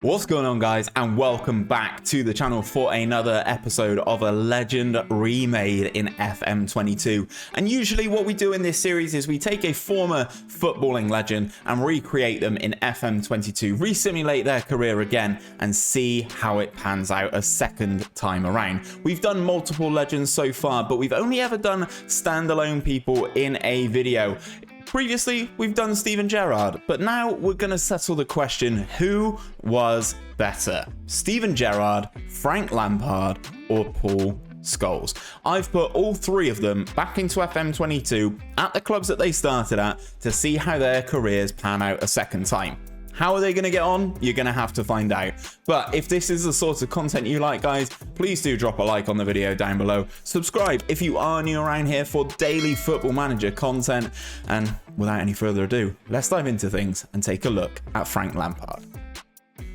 What's going on, guys, and welcome back to the channel for another episode of a legend remade in FM22. And usually what we do in this series is we take a former footballing legend and recreate them in FM22, resimulate their career again and see how it pans out a second time around. We've done multiple legends so far, but we've only ever done standalone people in a video. Previously, we've done Steven Gerrard, but now we're going to settle the question, who was better? Steven Gerrard, Frank Lampard, or Paul Scholes? I've put all three of them back into FM22 at the clubs that they started at to see how their careers pan out a second time. How are they going to get on? You're going to have to find out. But if this is the sort of content you like, guys, please do drop a like on the video down below. Subscribe if you are new around here for daily Football Manager content. And without any further ado, let's dive into things and take a look at Frank Lampard.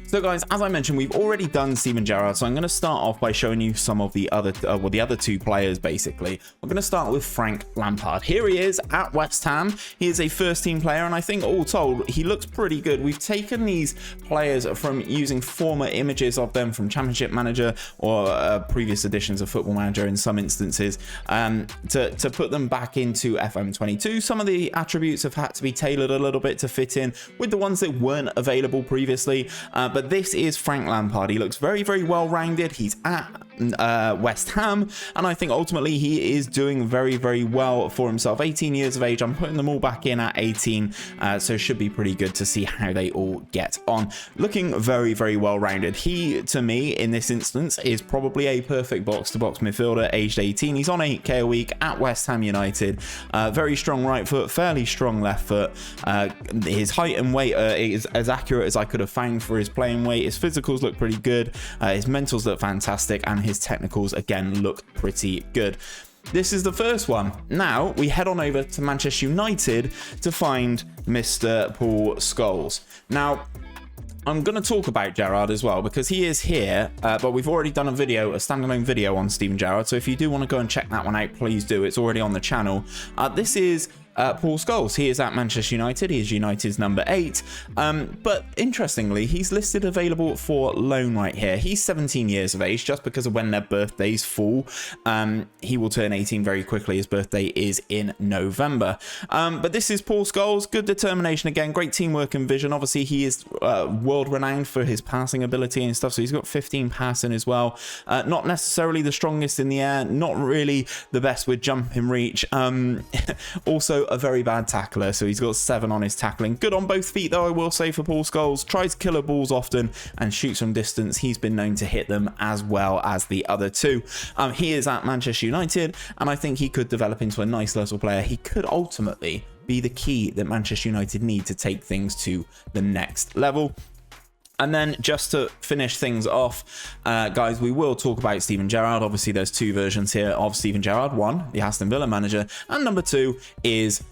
So guys, as I mentioned, we've already done Steven Gerrard, so I'm going to start off by showing you some of the other two players, basically. We're going to start with Frank Lampard. Here he is at West Ham. He is a first-team player, and I think all told, he looks pretty good. We've taken these players from using former images of them from Championship Manager or previous editions of Football Manager in some instances to put them back into FM22. Some of the attributes have had to be tailored a little bit to fit in with the ones that weren't available previously, but this is Frank Lampard. He looks very, very well-rounded. He's at West Ham, and I think ultimately he is doing very, very well for himself. 18 years of age. I'm putting them all back in at 18, so should be pretty good to see how they all get on. Looking very, very well-rounded. He, to me, in this instance, is probably a perfect box-to-box midfielder, aged 18. He's on 8k a week at West Ham United. Very strong right foot, fairly strong left foot. His height and weight is as accurate as I could have found for his playing weight. His physicals look pretty good. His mentals look fantastic, and his technicals again look pretty good. This is the first one. Now we head on over to Manchester United to find Mr. Paul Scholes. Now I'm going to talk about Gerrard as well because he is here, but we've already done a standalone video on Steven Gerrard, so if you do want to go and check that one out, please do. It's already on the channel. This is Paul Scholes. He is at Manchester United. He is United's number 8. But interestingly, he's listed available for loan right here. He's 17 years of age just because of when their birthdays fall. He will turn 18 very quickly. His birthday is in November. But this is Paul Scholes. Good determination again. Great teamwork and vision. Obviously, he is world renowned for his passing ability and stuff. So he's got 15 passing as well. Not necessarily the strongest in the air. Not really the best with jump and reach. Also a very bad tackler, so he's got 7 on his tackling. Good on both feet though, I will say, for Paul Scholes. Tries killer balls often and shoots from distance. He's been known to hit them as well as the other two. He is at Manchester United, and I think he could develop into a nice little player. He could ultimately be the key that Manchester United need to take things to the next level. And then just to finish things off, guys, we will talk about Steven Gerrard. Obviously, there's two versions here of Steven Gerrard. One, the Aston Villa manager, and number 2 is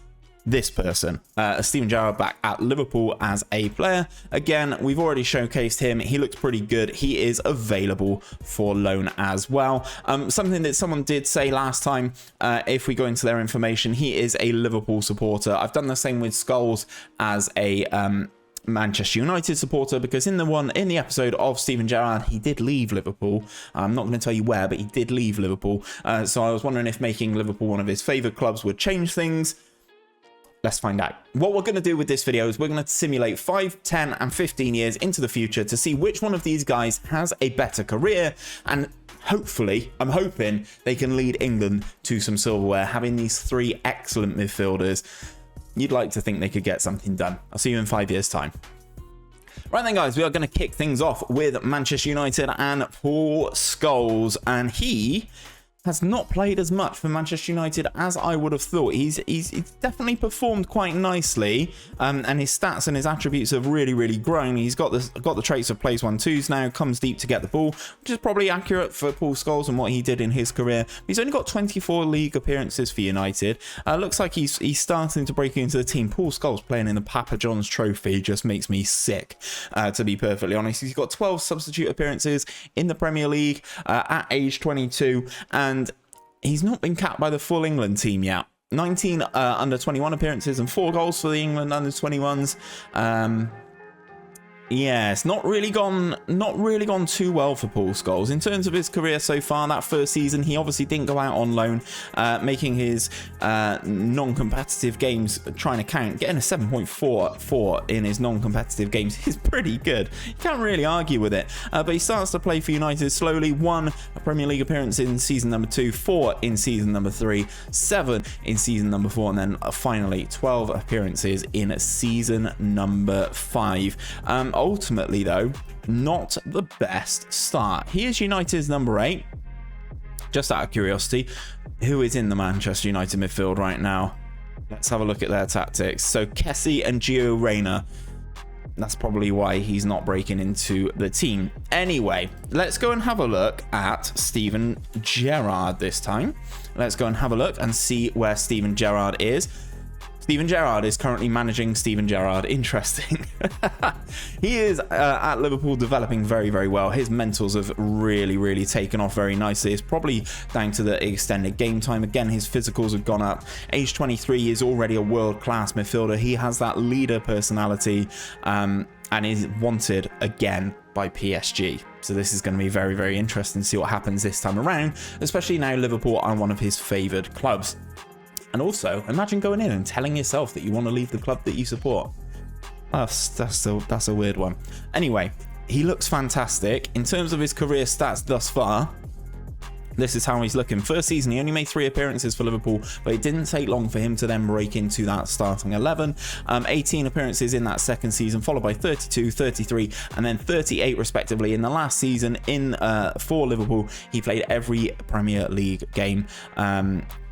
this person, Steven Gerrard back at Liverpool as a player. Again, we've already showcased him. He looks pretty good. He is available for loan as well. Something that someone did say last time, if we go into their information, he is a Liverpool supporter. I've done the same with Scholes as a Manchester United supporter, because in the episode of Steven Gerrard, he did leave Liverpool. I'm not going to tell you where, but he did leave Liverpool. So I was wondering if making Liverpool one of his favourite clubs would change things. Let's find out. What we're going to do with this video is we're going to simulate 5, 10 and 15 years into the future to see which one of these guys has a better career, and hopefully, I'm hoping they can lead England to some silverware, having these 3 excellent midfielders. You'd like to think they could get something done. I'll see you in 5 years' time. Right then, guys, we are going to kick things off with Manchester United and Paul Scholes, and he has not played as much for Manchester United as I would have thought. He's definitely performed quite nicely, and his stats and his attributes have really, really grown. He's got the traits of plays 1-2s now, comes deep to get the ball, which is probably accurate for Paul Scholes and what he did in his career. He's only got 24 league appearances for United. Looks like he's starting to break into the team. Paul Scholes playing in the Papa John's Trophy just makes me sick, to be perfectly honest. He's got 12 substitute appearances in the Premier League at age 22, and he's not been capped by the full England team yet. 19 under 21 appearances and 4 goals for the England under 21s. Yeah, it's not really gone too well for Paul Scholes. In terms of his career so far, that first season, he obviously didn't go out on loan, making his non-competitive games trying to count. Getting a 7.44 in his non-competitive games is pretty good. You can't really argue with it. But he starts to play for United slowly. 1 Premier League appearance in season number 2, 4 in season number 3, 7 in season number 4, and then finally 12 appearances in season number 5. Ultimately, though, not the best start. He is United's number 8. Just out of curiosity, who is in the Manchester United midfield right now? Let's have a look at their tactics. So Kessie and Gio Reyna. That's probably why he's not breaking into the team. Anyway, let's go and have a look at Steven Gerrard this time. Let's go and have a look and see where Steven Gerrard is. Steven Gerrard is currently managing Steven Gerrard. Interesting. He is at Liverpool developing very, very well. His mentals have really taken off very nicely. It's probably down to the extended game time. Again, his physicals have gone up. Age 23, he is already a world-class midfielder. He has that leader personality and is wanted again by PSG. So this is going to be very, very interesting to see what happens this time around, especially now Liverpool are one of his favoured clubs. And also, imagine going in and telling yourself that you want to leave the club that you support. That's a weird one. Anyway, he looks fantastic. In terms of his career stats thus far, this is how he's looking. First season, he only made 3 appearances for Liverpool, but it didn't take long for him to then break into that starting 11. 18 appearances in that second season, followed by 32, 33, and then 38 respectively in the last season for Liverpool. He played every Premier League game.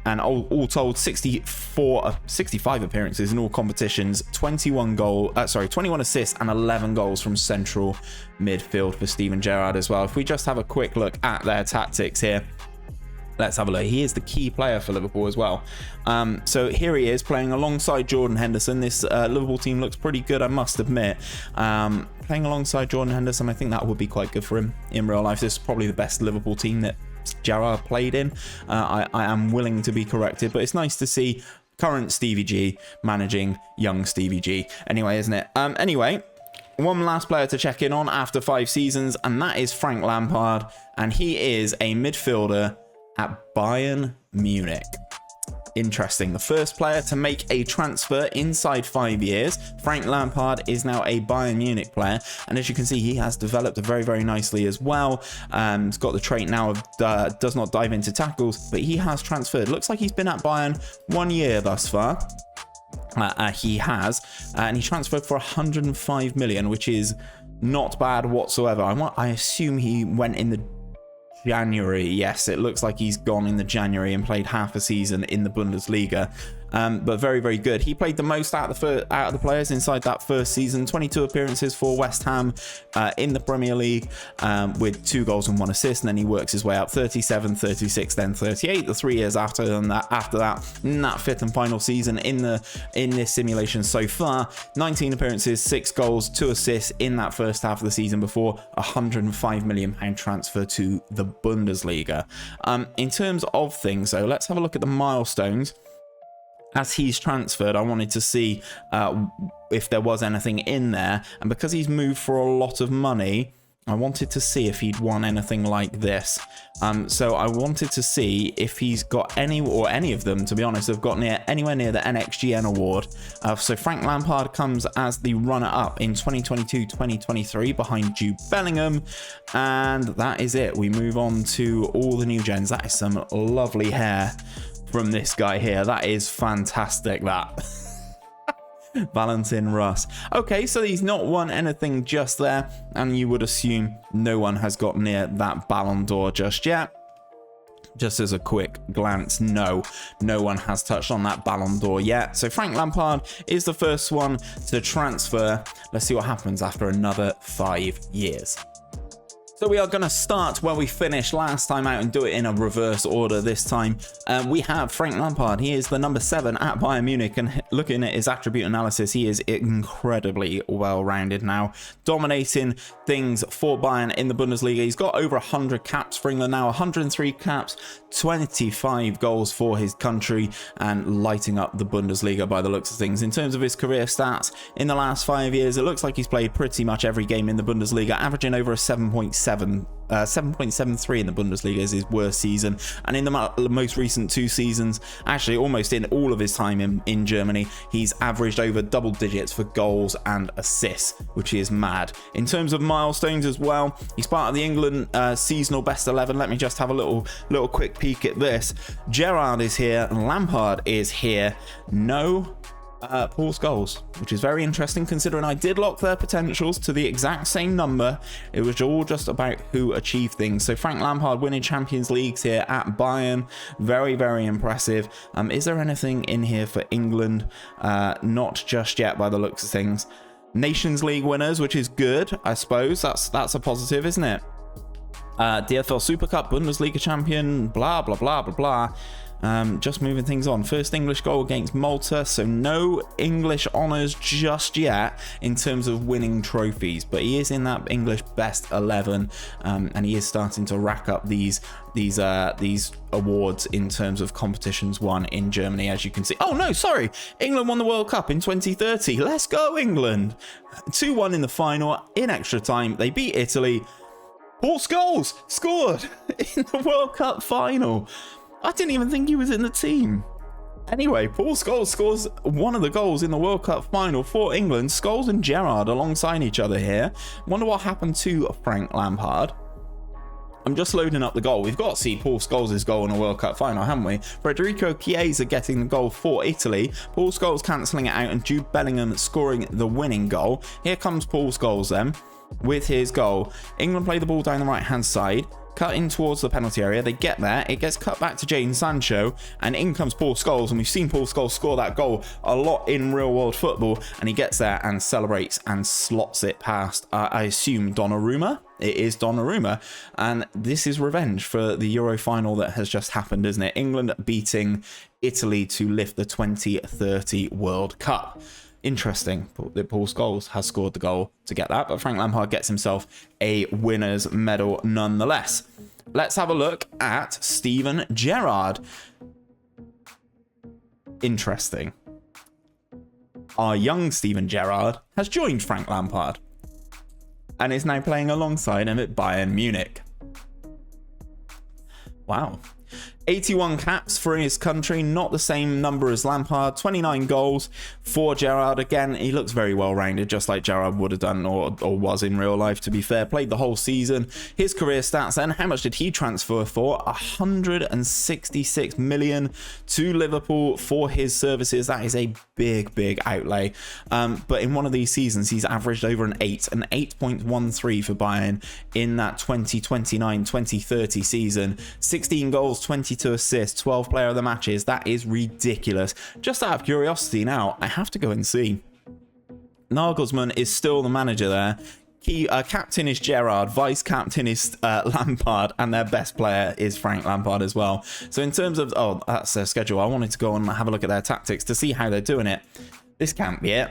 And all told, 65 appearances in all competitions, 21 assists and 11 goals from central midfield for Steven Gerrard as well. If we just have a quick look at their tactics here, let's have a look. He is the key player for Liverpool as well. So here he is playing alongside Jordan Henderson. This Liverpool team looks pretty good, I must admit. Playing alongside Jordan Henderson, I think that would be quite good for him in real life. This is probably the best Liverpool team that Gerrard played in. I am willing to be corrected, but it's nice to see current Stevie G managing young Stevie G. Anyway, isn't it? Anyway, one last player to check in on after 5 seasons, and that is Frank Lampard, and he is a midfielder at Bayern Munich. Interesting. The first player to make a transfer inside 5 years. Frank Lampard is now a Bayern Munich player, and as you can see, he has developed very, very nicely as well. He's got the trait now of does not dive into tackles, but he has transferred. Looks like he's been at Bayern 1 year thus far. He has, and he transferred for 105 million, which is not bad whatsoever. I assume he went in the January. Yes, it looks like he's gone in the January and played half a season in the Bundesliga. But very, very good. He played the most out of the players inside that first season. 22 appearances for West Ham in the Premier League with 2 goals and 1 assist, and then he works his way up. 37, 36, then 38. The 3 years after that, in that 5th and final season in this simulation so far, 19 appearances, 6 goals, 2 assists in that first half of the season before a £105 million transfer to the Bundesliga. In terms of things, though, let's have a look at the milestones. As he's transferred, I wanted to see if there was anything in there, and because he's moved for a lot of money, I wanted to see if he'd won anything like this. So I wanted to see if he's got any of them, to be honest, have got anywhere near the NXGN award. So Frank Lampard comes as the runner-up in 2022-2023 behind Jude Bellingham, and that is it. We move on to all the new gens. That is some lovely hair from this guy here. That is fantastic, that. Valentin Russ. Okay, so he's not won anything just there, and you would assume no one has got near that Ballon d'Or just yet. Just as a quick glance, no one has touched on that Ballon d'Or yet. So Frank Lampard is the first one to transfer. Let's see what happens after another 5 years. So we are going to start where we finished last time out and do it in a reverse order this time. We have Frank Lampard. He is the number 7 at Bayern Munich, and looking at his attribute analysis, he is incredibly well-rounded now, dominating things for Bayern in the Bundesliga. He's got over 100 caps for England now, 103 caps, 25 goals for his country, and lighting up the Bundesliga by the looks of things. In terms of his career stats, in the last 5 years, it looks like he's played pretty much every game in the Bundesliga, averaging over a 7.73 in the Bundesliga is his worst season, and in the most recent 2 seasons, actually almost in all of his time in Germany, he's averaged over double digits for goals and assists, which is mad. In terms of milestones as well, he's part of the England seasonal best 11. Let me just have a little quick peek at this. Gerrard is here, Lampard is here, no Paul Scholes, which is very interesting considering I did lock their potentials to the exact same number. It was all just about who achieved things. So Frank Lampard winning Champions Leagues here at Bayern, very, very impressive. Is there anything in here for England? Not just yet by the looks of things. Nations League winners, which is good, I suppose. That's a positive, isn't it? DFL Super Cup, Bundesliga champion, blah, blah, blah, blah, blah. Just moving things on. First English goal against Malta, so no English honours just yet in terms of winning trophies, but he is in that English best 11, and he is starting to rack up these awards in terms of competitions won in Germany, as you can see. Oh no, sorry, England won the World Cup in 2030. Let's go England. 2-1 in the final in extra time. They beat Italy. Paul Scholes scored in the World Cup final. I didn't even think he was in the team. Anyway, Paul Scholes scores one of the goals in the World Cup final for England. Scholes and Gerrard alongside each other here. Wonder what happened to Frank Lampard. I'm just loading up the goal. We've got to see Paul Scholes' goal in a World Cup final, haven't we? Federico Chiesa getting the goal for Italy. Paul Scholes cancelling it out and Jude Bellingham scoring the winning goal. Here comes Paul Scholes then with his goal. England play the ball down the right-hand side, cut in towards the penalty area. They get there. It gets cut back to Jadon Sancho, and in comes Paul Scholes. And we've seen Paul Scholes score that goal a lot in real-world football. And he gets there and celebrates and slots it past, I assume, Donnarumma. It is Donnarumma. And this is revenge for the Euro final that has just happened, isn't it? England beating Italy to lift the 2030 World Cup. Interesting that Paul Scholes has scored the goal to get that, but Frank Lampard gets himself a winner's medal nonetheless. Let's have a look at Steven Gerrard. Interesting. Our young Steven Gerrard has joined Frank Lampard and is now playing alongside him at Bayern Munich. Wow. 81 caps for his country, not the same number as Lampard. 29 goals for Gerrard. Again, he looks very well-rounded, just like Gerrard would have done or was in real life, to be fair. Played the whole season. His career stats then, how much did he transfer for? 166 million to Liverpool for his services. That is a big, big outlay. But in one of these seasons, he's averaged over an 8.13 for Bayern in that 2029-2030 season. 16 goals, 22 assists, 12 player of the matches. That is ridiculous. Just out of curiosity now, I have to go and see. Nagelsmann is still the manager there. Captain is Gerrard, vice captain is Lampard, and their best player is Frank Lampard as well. So in terms of, oh, that's their schedule. I wanted to go and have a look at their tactics to see how they're doing it. This can't be it.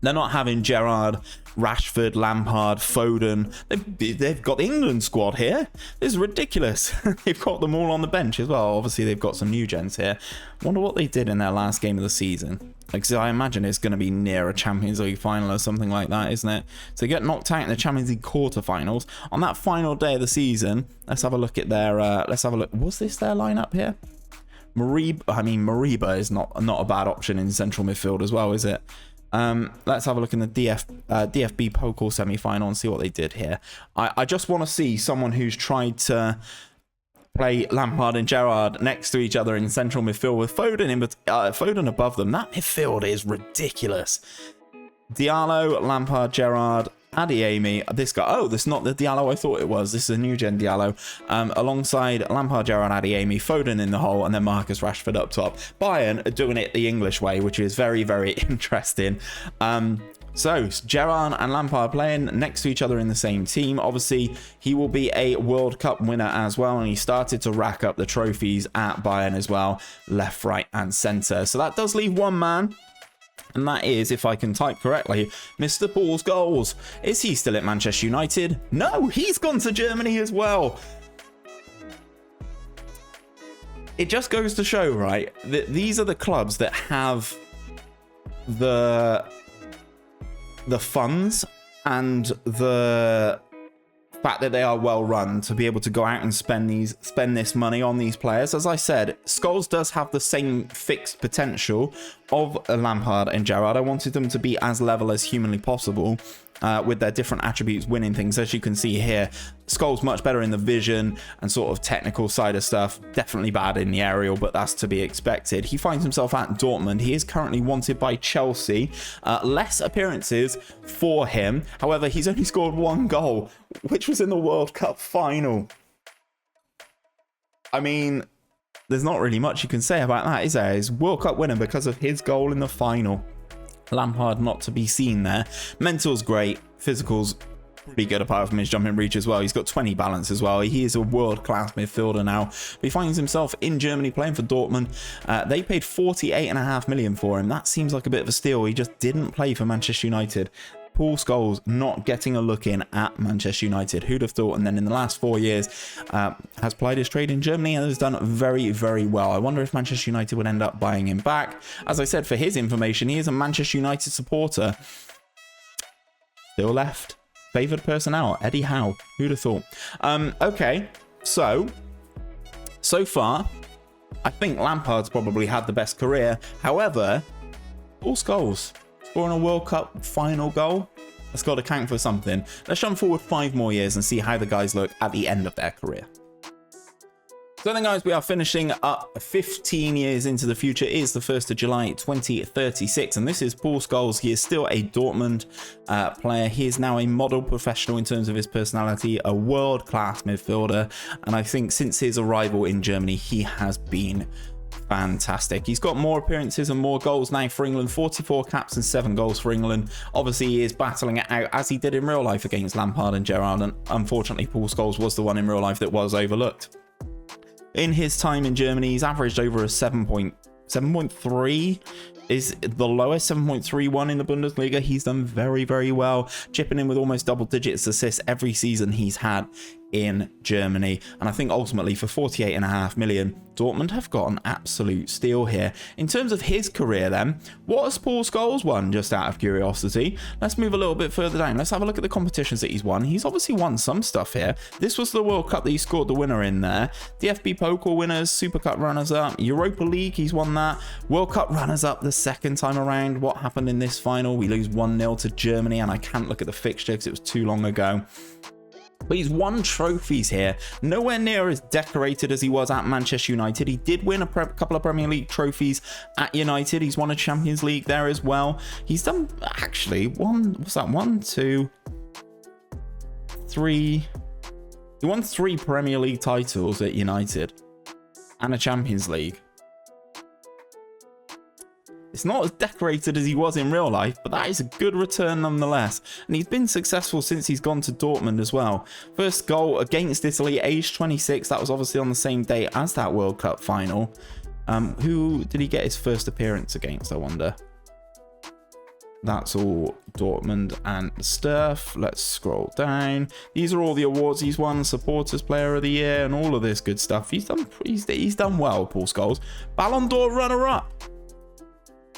They're not having Gerrard, Rashford, Lampard, Foden. They've got the England squad here. This is ridiculous. They've got them all on the bench as well. Obviously, they've got some new gents here. Wonder what they did in their last game of the season. Like, I imagine it's going to be near a Champions League final or something like that, isn't it? So they get knocked out in the Champions League quarterfinals. On that final day of the season, let's have a look at their... let's have a look. Was this their lineup here? Mariba is not a bad option in central midfield as well, is it? Let's have a look in the DFB Pokal semi-final and see what they did here. I just want to see someone who's tried to play Lampard and Gerrard next to each other in central midfield with Foden above them. That midfield is ridiculous. Diallo, Lampard, Gerrard, Adeyemi, this guy. Oh, this is not the Diallo I thought it was. This is a new gen Diallo. Alongside Lampard, Gerrard, Adeyemi, Foden in the hole, and then Marcus Rashford up top. Bayern are doing it the English way, which is very, very interesting. So Gerrard and Lampard playing next to each other in the same team. Obviously, he will be a World Cup winner as well, and he started to rack up the trophies at Bayern as well, left, right, and centre. So that does leave one man, and that is, if I can type correctly, Mr. Paul Scholes. Is he still at Manchester United? No, he's gone to Germany as well. It just goes to show, right, that these are the clubs that have the funds and the fact that they are well run to be able to go out and spend this money on these players. As I said, Scholes does have the same fixed potential of Lampard and Gerrard. I wanted them to be as level as humanly possible, with their different attributes winning things. As you can see here, Scholes much better in the vision and sort of technical side of stuff, definitely bad in the aerial, but that's to be expected. He finds himself at Dortmund. He is currently wanted by Chelsea. Less appearances for him, however, he's only scored one goal, which was in the World Cup final. I mean, there's not really much you can say about that, is there? He's World Cup winner because of his goal in the final. Lampard not to be seen there. Mental's great. Physical's pretty good apart from his jumping reach as well. He's got 20 balance as well. He is a world-class midfielder now. But he finds himself in Germany playing for Dortmund. They paid 48.5 million for him. That seems like a bit of a steal. He just didn't play for Manchester United. Paul Scholes not getting a look in at Manchester United. Who'd have thought? And then in the last 4 years, has plied his trade in Germany and has done very, very well. I wonder if Manchester United would end up buying him back. As I said, for his information, he is a Manchester United supporter. Still left. Favoured personnel, Eddie Howe. Who'd have thought? Okay, so far, I think Lampard's probably had the best career. However, Paul Scholes scoring a World Cup final goal, that's got to count for something. Let's jump forward 5 more years and see how the guys look at the end of their career. So then, guys, we are finishing up 15 years into the future. It is the 1st of July 2036, and this is Paul Scholes. He is still a Dortmund player. He is now a model professional in terms of his personality, a world-class midfielder, and I think since his arrival in Germany, he has been fantastic. He's got more appearances and more goals now for England, 44 caps and 7 goals for England. Obviously, he is battling it out as he did in real life against Lampard and Gerrard, and unfortunately, Paul Scholes was the one in real life that was overlooked. In his time in Germany, he's averaged over a 7.3 is the lowest, 7.31 in the Bundesliga. He's done very, very well, chipping in with almost double digits assists every season he's had in Germany. And I think ultimately for 48.5 million, Dortmund have got an absolute steal here. In terms of his career then, what has Paul Scholes won, just out of curiosity? Let's move a little bit further down. Let's have a look at the competitions that he's won. He's obviously won some stuff here. This was the World Cup that he scored the winner in there. DFB Pokal winners, Super Cup runners-up, Europa League, he's won that. World Cup runners-up the second time around. What happened in this final? We lose 1-0 to Germany, and I can't look at the fixture because it was too long ago. But he's won trophies here, nowhere near as decorated as he was at Manchester United. He did win a couple of Premier League trophies at United. He's won a Champions League there as well. He's done, actually, what's that? 1, 2, 3. He won 3 Premier League titles at United and a Champions League. It's not as decorated as he was in real life, but that is a good return nonetheless. And he's been successful since he's gone to Dortmund as well. First goal against Italy, age 26. That was obviously on the same day as that World Cup final. Who did he get his first appearance against, I wonder? That's all Dortmund and stuff. Let's scroll down. These are all the awards he's won, Supporters Player of the Year and all of this good stuff. He's done well, Paul Scholes. Ballon d'Or runner-up.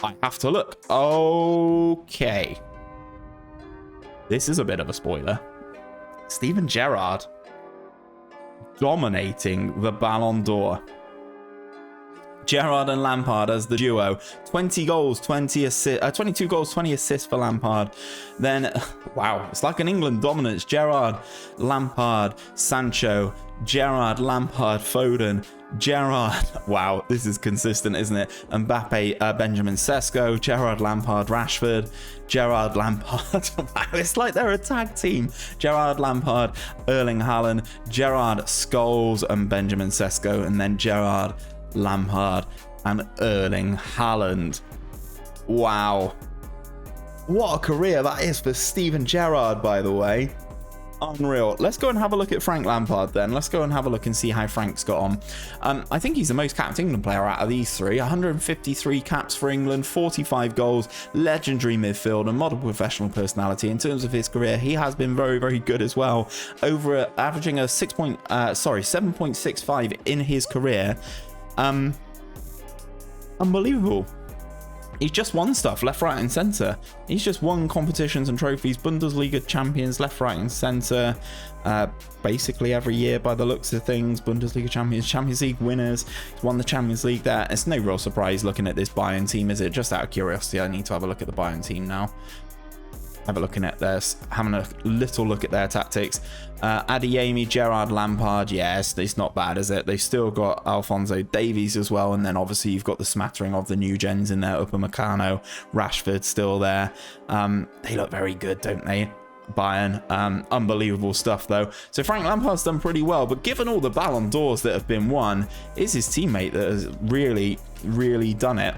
I have to look. Okay. This is a bit of a spoiler. Steven Gerrard dominating the Ballon d'Or. Gerrard and Lampard as the duo. 22 goals, 20 assists for Lampard. Then, wow, it's like an England dominance. Gerrard, Lampard, Sancho, Gerrard, Lampard, Foden, Gerrard. Wow, this is consistent, isn't it? Mbappe, Benjamin Sesko, Gerrard, Lampard, Rashford, Gerrard, Lampard. Wow, it's like they're a tag team. Gerrard, Lampard, Erling Haaland, Gerrard, Scholes, and Benjamin Sesko, and then Gerrard, Lampard, and Erling Haaland. Wow. What a career that is for Steven Gerrard, by the way. Unreal. Let's go and have a look at Frank Lampard then. Let's go and have a look and see how Frank's got on. I think he's the most capped England player out of these three. 153 caps for England, 45 goals, legendary midfielder, model professional personality. In terms of his career, he has been very, very good as well. Averaging a 7.65 in his career. Unbelievable. He's just won stuff left, right, and centre. He's just won competitions and trophies, Bundesliga champions left, right, and centre. Basically every year by the looks of things. Bundesliga champions, Champions League winners. He's won the Champions League there. It's no real surprise looking at this Bayern team, is it? Just out of curiosity, I need to have a look at the Bayern team now. Have a looking at this, having a little look at their tactics. 𝘼𝙗𝙤𝙕, GERRARD, Lampard, yes, it's not bad, is it? They've still got Alphonso Davies as well, and then obviously you've got the smattering of the new gens in there. 𝘼𝙗𝙤𝙕, Rashford still there. They look very good, don't they? Bayern, unbelievable stuff though. So Frank Lampard's done pretty well, but given all the Ballon d'Ors that have been won, it's his teammate that has really done it.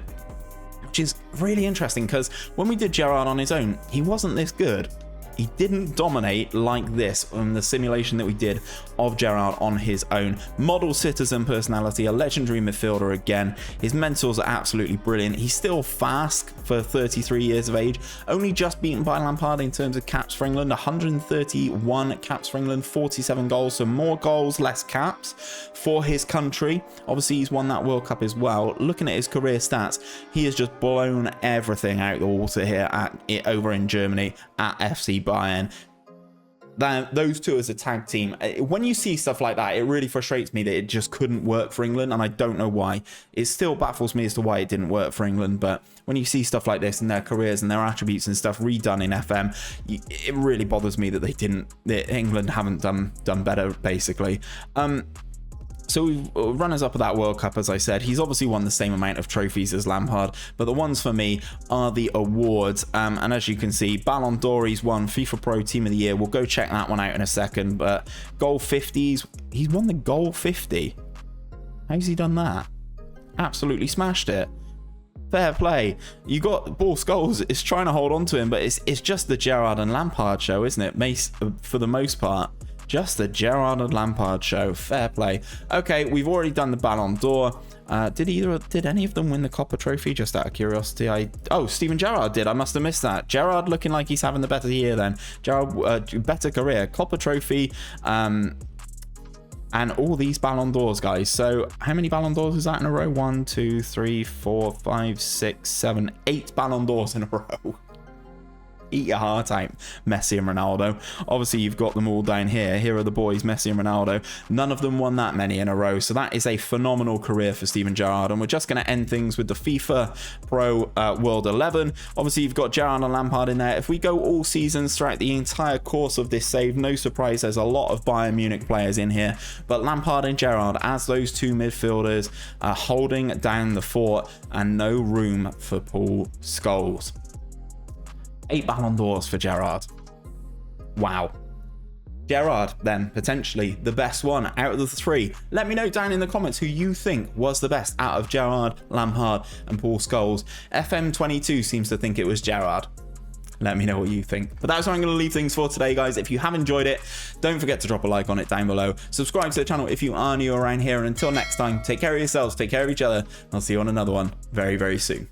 Which is really interesting, because when we did Gerrard on his own, he wasn't this good. He didn't dominate like this on the simulation that we did of Gerrard on his own. Model citizen personality, a legendary midfielder again. His mentals are absolutely brilliant. He's still fast for 33 years of age. Only just beaten by Lampard in terms of caps for England. 131 caps for England, 47 goals. So more goals, less caps for his country. Obviously, he's won that World Cup as well. Looking at his career stats, he has just blown everything out the water here over in Germany at FC Bayern. Those two as a tag team, when you see stuff like that, it really frustrates me that it just couldn't work for England, and I don't know why. It still baffles me as to why it didn't work for England, but when you see stuff like this in their careers and their attributes and stuff redone in FM, it really bothers me that that England haven't done better, basically. So we've runners up of that World Cup, as I said. He's obviously won the same amount of trophies as Lampard, but the ones for me are the awards. And as you can see, Ballon d'Or, he's won FIFA Pro Team of the Year. We'll go check that one out in a second. But goal 50s, he's won the goal 50. How's he done that? Absolutely smashed it. Fair play. You got Paul Scholes is trying to hold on to him, but it's just the Gerrard and Lampard show, isn't it? For the most part. Just the Gerrard and Lampard show. Fair play. Okay, we've already done the Ballon d'Or. Did any of them win the Copper Trophy? Just out of curiosity. Oh, Steven Gerrard did. I must have missed that. Gerrard looking like he's having the better year then. Gerrard, better career. Copper Trophy. And all these Ballon d'Ors, guys. So how many Ballon d'Ors is that in a row? 1, 2, 3, 4, 5, 6, 7, 8 Ballon d'Ors in a row. Eat your heart out, Messi and Ronaldo. Obviously, you've got them all down here. Here are the boys, Messi and Ronaldo. None of them won that many in a row. So that is a phenomenal career for Steven Gerrard. And we're just going to end things with the FIFA Pro World 11. Obviously, you've got Gerrard and Lampard in there. If we go all seasons throughout the entire course of this save, no surprise, there's a lot of Bayern Munich players in here. But Lampard and Gerrard as those two midfielders are holding down the fort, and no room for Paul Scholes. 8 Ballon d'Ors for Gerrard. Wow. Gerrard, then, potentially the best one out of the three. Let me know down in the comments who you think was the best out of Gerrard, Lampard, and Paul Scholes. FM22 seems to think it was Gerrard. Let me know what you think. But that's where I'm going to leave things for today, guys. If you have enjoyed it, don't forget to drop a like on it down below. Subscribe to the channel if you are new around here. And until next time, take care of yourselves, take care of each other. I'll see you on another one very, very soon.